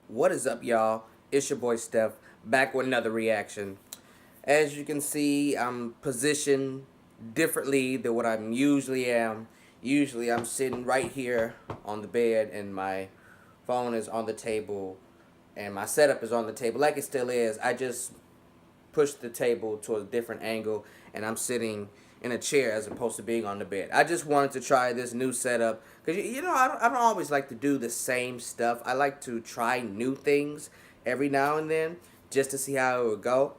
What is up, y'all? It's your boy Steph, back with another reaction. As you can see, I'm positioned differently than what I'm usually am. Usually, I'm sitting right here on the bed, and my phone is on the table, and my setup is on the table, like it still is. I just push the table to a different angle, and I'm sitting in a chair as opposed to being on the bed. I just wanted to try this new setup because I don't always like to do the same stuff. I like to try new things every now and then just to see how it would go.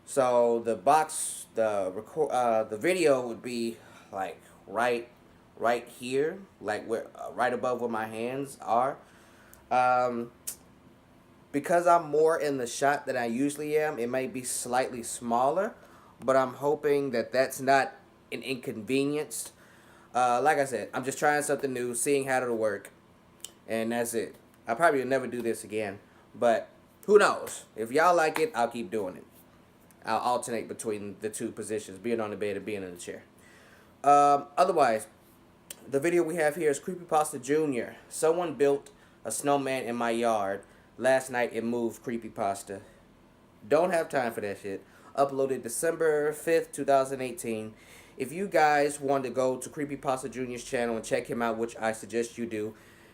So the video would be like right here, like where right above where my hands are. Um, because I'm more in the shot than I usually am, it might be slightly smaller, but I'm hoping that that's not an inconvenience. Like I said, I'm just trying something new, seeing how it'll work, and that's it. I probably will never do this again, but who knows? If y'all like it, I'll keep doing it. I'll alternate between the two positions, being on the bed and being in the chair. Otherwise, the video we have here is Creepypasta Jr. Someone built a snowman in my yard. Last night it moved Creepypasta. Don't have time for that shit. Uploaded December 5th, 2018. If you guys want to go to Creepypasta Jr.'s channel and check him out, which I suggest you do,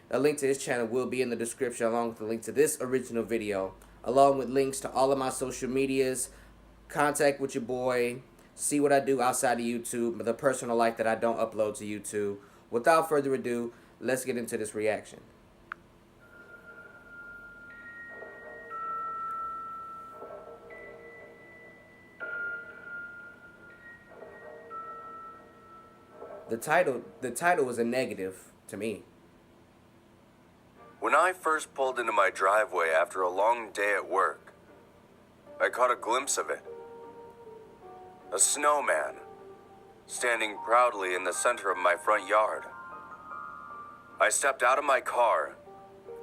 a link to his channel will be in the description along with the link to this original video, along with links to all of my social medias, contact with your boy, see what I do outside of YouTube, the personal life that I don't upload to YouTube. Without further ado, let's get into this reaction. The title was a negative to me. When I first pulled into my driveway after a long day at work, I caught a glimpse of it. A snowman, standing proudly in the center of my front yard. I stepped out of my car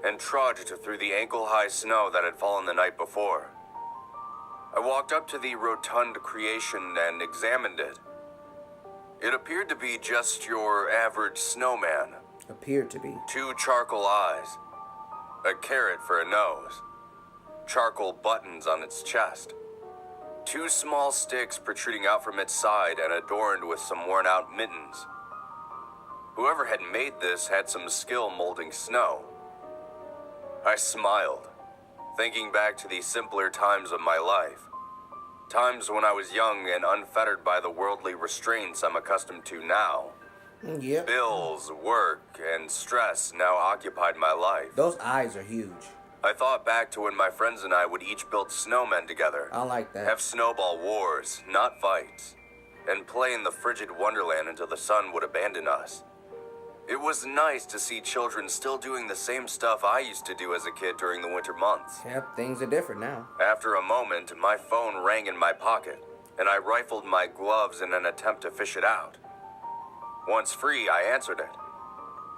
and trudged through the ankle-high snow that had fallen the night before. I walked up to the rotund creation and examined it. It appeared to be just your average snowman. Appeared to be. 2 charcoal eyes, a carrot for a nose, charcoal buttons on its chest, 2 small sticks protruding out from its side and adorned with some worn-out mittens. Whoever had made this had some skill molding snow. I smiled, thinking back to the simpler times of my life. Times when I was young and unfettered by the worldly restraints I'm accustomed to now. Yep. Bills, work, and stress now occupied my life. Those eyes are huge. I thought back to when my friends and I would each build snowmen together. I like that. Have snowball wars, not fights, and play in the frigid wonderland until the sun would abandon us. It was nice to see children still doing the same stuff I used to do as a kid during the winter months. Yep, things are different now. After a moment, my phone rang in my pocket, and I rifled my gloves in an attempt to fish it out. Once free, I answered it.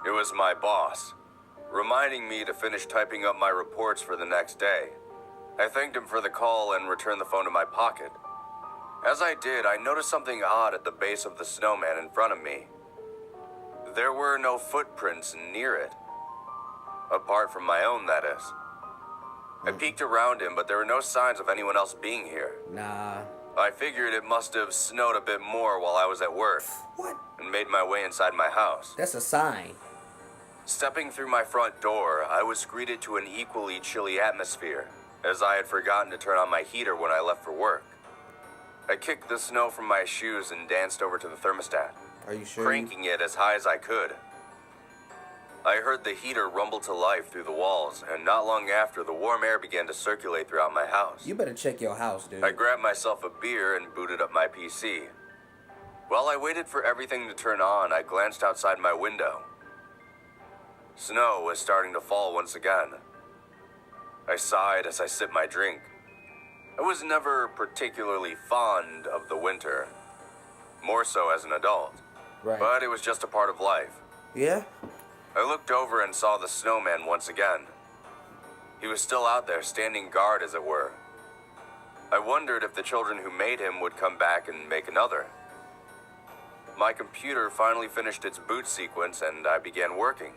It was my boss, reminding me to finish typing up my reports for the next day. I thanked him for the call and returned the phone to my pocket. As I did, I noticed something odd at the base of the snowman in front of me. There were no footprints near it. Apart from my own, that is. I peeked around him, but there were no signs of anyone else being here. Nah. I figured it must have snowed a bit more while I was at work. What? And made my way inside my house. That's a sign. Stepping through my front door, I was greeted to an equally chilly atmosphere, as I had forgotten to turn on my heater when I left for work. I kicked the snow from my shoes and danced over to the thermostat, Are you sure? cranking it as high as I could. I heard the heater rumble to life through the walls, and not long after, the warm air began to circulate throughout my house. You better check your house, dude. I grabbed myself a beer and booted up my PC. While I waited for everything to turn on, I glanced outside my window. Snow was starting to fall once again. I sighed as I sipped my drink. I was never particularly fond of the winter, more so as an adult. Right. But it was just a part of life. Yeah? I looked over and saw the snowman once again. He was still out there, standing guard as it were. I wondered if the children who made him would come back and make another. My computer finally finished its boot sequence and I began working.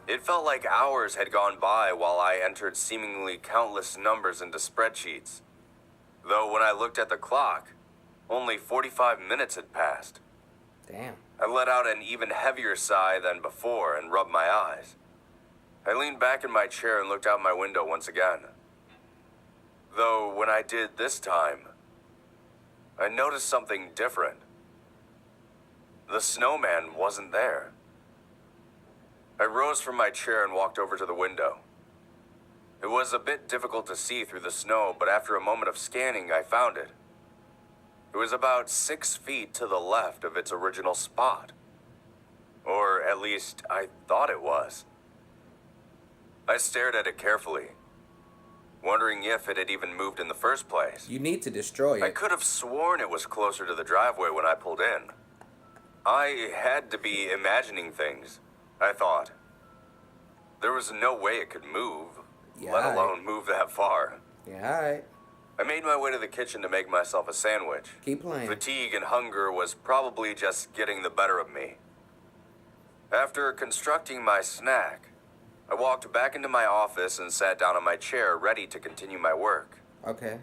It felt like hours had gone by while I entered seemingly countless numbers into spreadsheets. Though when I looked at the clock, only 45 minutes had passed. Damn. I let out an even heavier sigh than before and rubbed my eyes. I leaned back in my chair and looked out my window once again. Though when I did this time, I noticed something different. The snowman wasn't there. I rose from my chair and walked over to the window. It was a bit difficult to see through the snow, but after a moment of scanning, I found it. It was about 6 feet to the left of its original spot. Or at least, I thought it was. I stared at it carefully, wondering if it had even moved in the first place. You need to destroy it. I could have sworn it was closer to the driveway when I pulled in. I had to be imagining things, I thought. There was no way it could move, let alone move that far. Yeah, alright. I made my way to the kitchen to make myself a sandwich. Keep playing. Fatigue and hunger was probably just getting the better of me. After constructing my snack, I walked back into my office and sat down on my chair, ready to continue my work. Okay.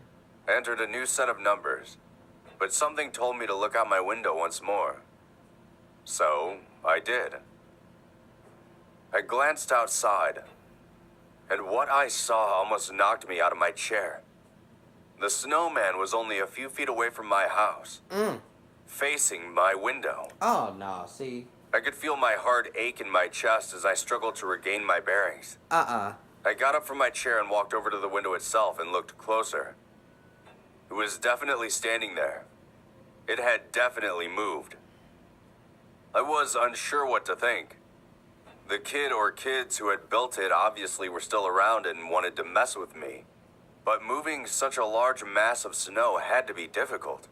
I entered a new set of numbers, but something told me to look out my window once more. So, I did. I glanced outside, and what I saw almost knocked me out of my chair. The snowman was only a few feet away from my house, facing my window. Oh, no, see. I could feel my heart ache in my chest as I struggled to regain my bearings. I got up from my chair and walked over to the window itself and looked closer. It was definitely standing there. It had definitely moved. I was unsure what to think. The kid or kids who had built it obviously were still around and wanted to mess with me. But moving such a large mass of snow had to be difficult.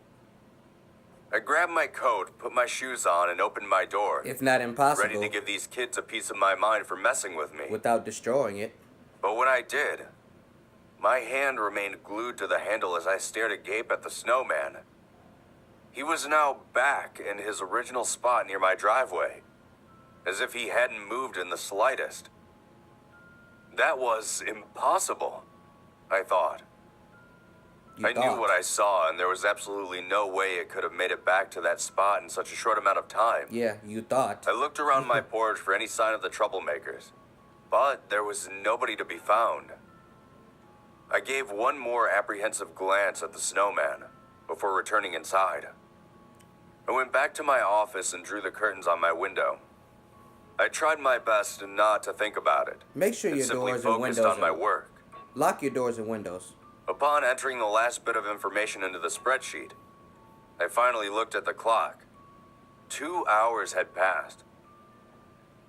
I grabbed my coat, put my shoes on, and opened my door. If not impossible. Ready to give these kids a piece of my mind for messing with me. Without destroying it. But when I did, my hand remained glued to the handle as I stared agape at the snowman. He was now back in his original spot near my driveway, as if he hadn't moved in the slightest. That was impossible, I thought. I knew what I saw, and there was absolutely no way it could have made it back to that spot in such a short amount of time. Yeah, you thought. I looked around my porch for any sign of the troublemakers, but there was nobody to be found. I gave one more apprehensive glance at the snowman before returning inside. I went back to my office and drew the curtains on my window. I tried my best not to think about it. Make sure your doors and windows on my work. Lock your doors and windows. Upon entering the last bit of information into the spreadsheet, I finally looked at the clock. 2 hours had passed.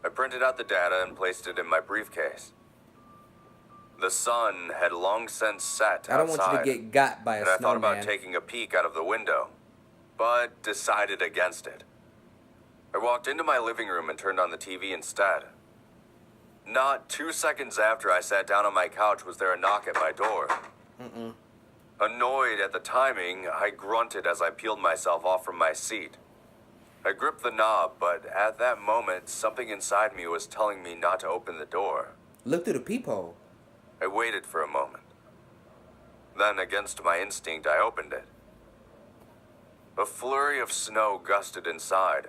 I printed out the data and placed it in my briefcase. The sun had long since set outside. I don't want you to get got by a snowman. I thought about taking a peek out of the window, but decided against it. I walked into my living room and turned on the TV instead. Not 2 seconds after I sat down on my couch was there a knock at my door. Annoyed at the timing, I grunted as I peeled myself off from my seat. I gripped the knob, but at that moment, something inside me was telling me not to open the door. Look through the peephole. I waited for a moment. Then, against my instinct, I opened it. A flurry of snow gusted inside,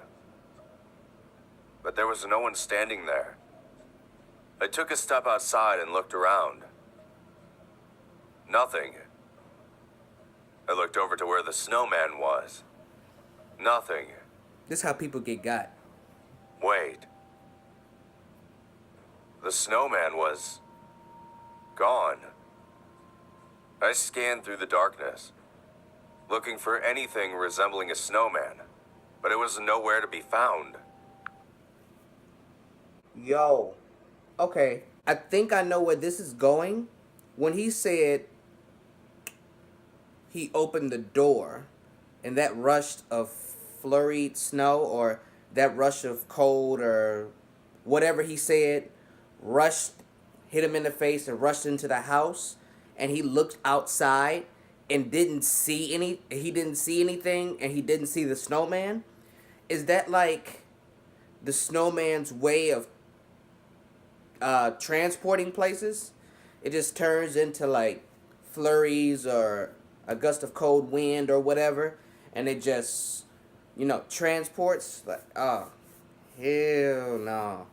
but there was no one standing there. I took a step outside and looked around. Nothing. I looked over to where the snowman was. Nothing. This is how people get got. Wait. The snowman was gone. I scanned through the darkness, looking for anything resembling a snowman, but it was nowhere to be found. Yo. Okay. I think I know where this is going. When he said he opened the door and that rush of flurried snow or that rush of cold or whatever he said rushed, hit him in the face and rushed into the house, and he looked outside and didn't see anything, and he didn't see the snowman. Is that like the snowman's way of transporting places, it just turns into like flurries or a gust of cold wind or whatever, and it just, transports. Like, oh, hell no.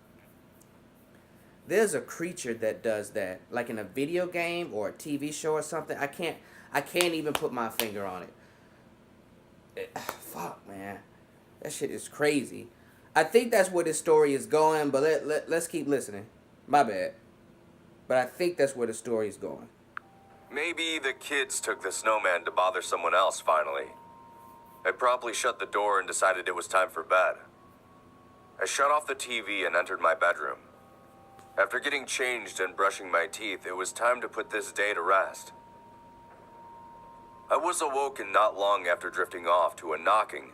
There's a creature that does that, like in a video game or a TV show or something. I can't even put my finger on it. Fuck, man. That shit is crazy. I think that's where this story is going, but let's keep listening. My bad. But I think that's where the story is going. Maybe the kids took the snowman to bother someone else finally. I promptly shut the door and decided it was time for bed. I shut off the TV and entered my bedroom. After getting changed and brushing my teeth, it was time to put this day to rest. I was awoken not long after drifting off to a knocking.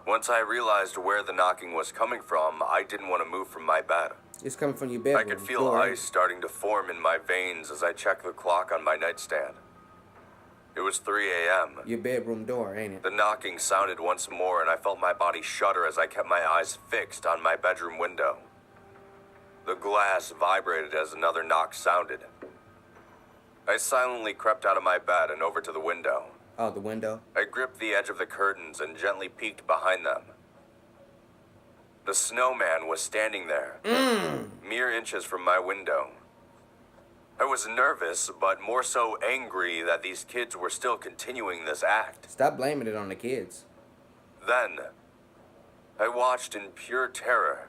Once I realized where the knocking was coming from, I didn't want to move from my bed. It's coming from your bedroom. I could feel ice starting to form in my veins as I checked the clock on my nightstand. It was 3 a.m. Your bedroom door, ain't it? The knocking sounded once more, and I felt my body shudder as I kept my eyes fixed on my bedroom window. The glass vibrated as another knock sounded. I silently crept out of my bed and over to the window. Oh, the window? I gripped the edge of the curtains and gently peeked behind them. The snowman was standing there, mere inches from my window. I was nervous, but more so angry that these kids were still continuing this act. Stop blaming it on the kids. Then, I watched in pure terror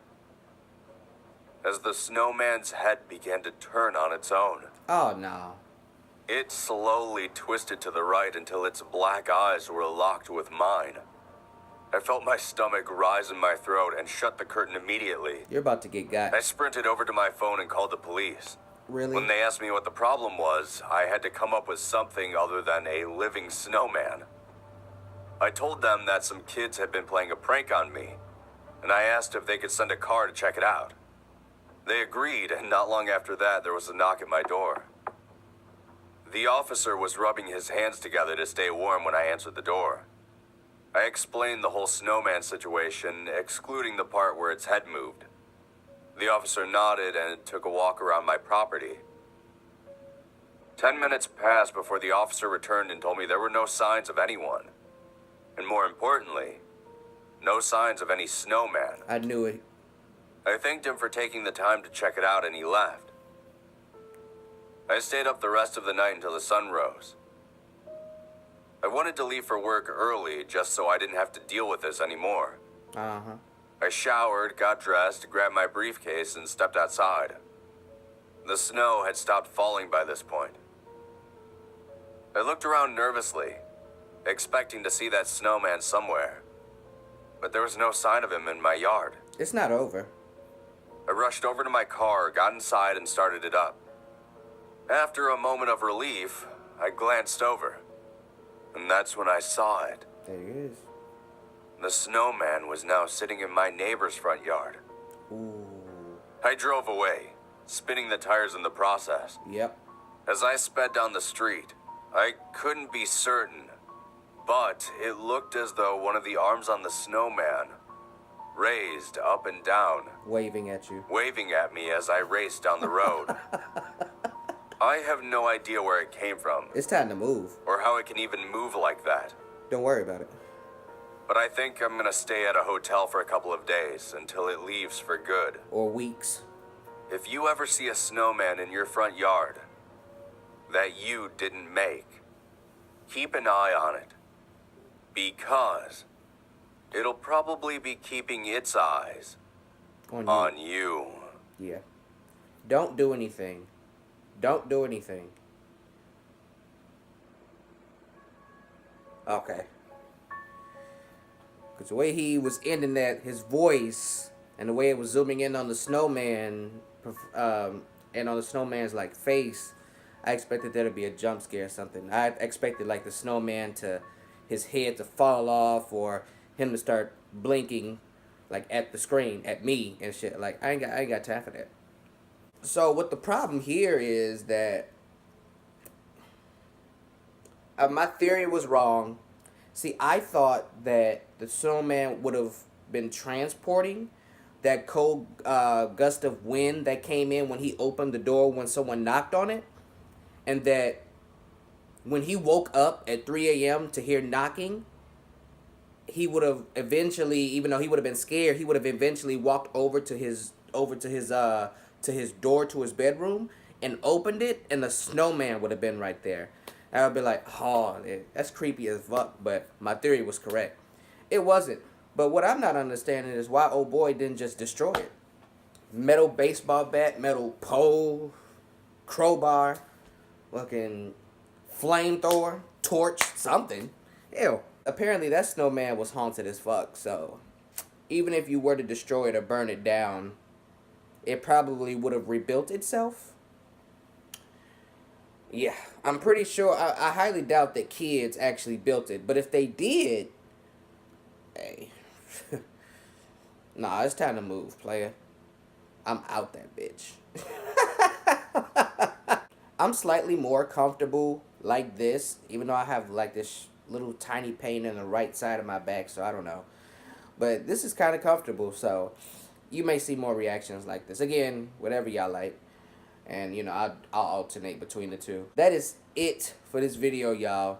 as the snowman's head began to turn on its own. Oh, no. It slowly twisted to the right until its black eyes were locked with mine. I felt my stomach rise in my throat and shut the curtain immediately. You're about to get got. I sprinted over to my phone and called the police. Really? When they asked me what the problem was, I had to come up with something other than a living snowman. I told them that some kids had been playing a prank on me, and I asked if they could send a car to check it out. They agreed, and not long after that, there was a knock at my door. The officer was rubbing his hands together to stay warm when I answered the door. I explained the whole snowman situation, excluding the part where its head moved. The officer nodded and took a walk around my property. 10 minutes passed before the officer returned and told me there were no signs of anyone. And more importantly, no signs of any snowman. I knew it. I thanked him for taking the time to check it out, and he left. I stayed up the rest of the night until the sun rose. I wanted to leave for work early just so I didn't have to deal with this anymore. Uh-huh. I showered, got dressed, grabbed my briefcase, and stepped outside. The snow had stopped falling by this point. I looked around nervously, expecting to see that snowman somewhere. But there was no sign of him in my yard. It's not over. I rushed over to my car, got inside, and started it up. After a moment of relief, I glanced over, and that's when I saw it. There he is. The snowman was now sitting in my neighbor's front yard. Ooh. I drove away, spinning the tires in the process. Yep. As I sped down the street, I couldn't be certain, but it looked as though one of the arms on the snowman raised up and down, Waving at you. waving at me as I raced down the road. I have no idea where it came from, It's time to move. or how it can even move like that. Don't worry about it. But I think I'm gonna stay at a hotel for a couple of days until it leaves for good. Or weeks. If you ever see a snowman in your front yard that you didn't make, keep an eye on it, because it'll probably be keeping its eyes on you. Yeah. Don't do anything. Don't do anything. Okay. Because the way he was ending that, his voice, and the way it was zooming in on the snowman, and on the snowman's like face, I expected there to be a jump scare or something. I expected like the snowman to, his head to fall off, or him to start blinking, like at the screen, at me and shit. Like I ain't got time for that. So what the problem here is that my theory was wrong. See, I thought that the snowman would have been transporting, that cold gust of wind that came in when he opened the door when someone knocked on it, and that when he woke up at 3 a.m. to hear knocking, he would have eventually, even though he would have been scared, he would have eventually walked to his door to his bedroom and opened it, and the snowman would have been right there. I would be like, oh, that's creepy as fuck. But my theory was correct. It wasn't. But what I'm not understanding is why old boy didn't just destroy it. Metal baseball bat, metal pole, crowbar, fucking flamethrower, torch, something. Ew. Apparently that snowman was haunted as fuck, so even if you were to destroy it or burn it down, it probably would have rebuilt itself. Yeah, I'm pretty sure, I highly doubt that kids actually built it, but if they did, hey, nah, it's time to move, player. I'm out that bitch. I'm slightly more comfortable like this, even though I have like this little tiny pain in the right side of my back, so I don't know. But this is kind of comfortable, so you may see more reactions like this. Again, whatever y'all like. And, you know, I'll alternate between the two. That is it for this video, y'all.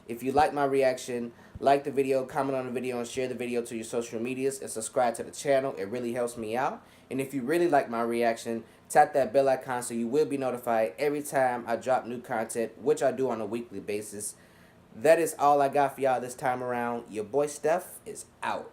If you like my reaction, like the video, comment on the video, and share the video to your social medias, and subscribe to the channel. It really helps me out. And if you really like my reaction, tap that bell icon so you will be notified every time I drop new content, which I do on a weekly basis. That is all I got for y'all this time around. Your boy Steph is out.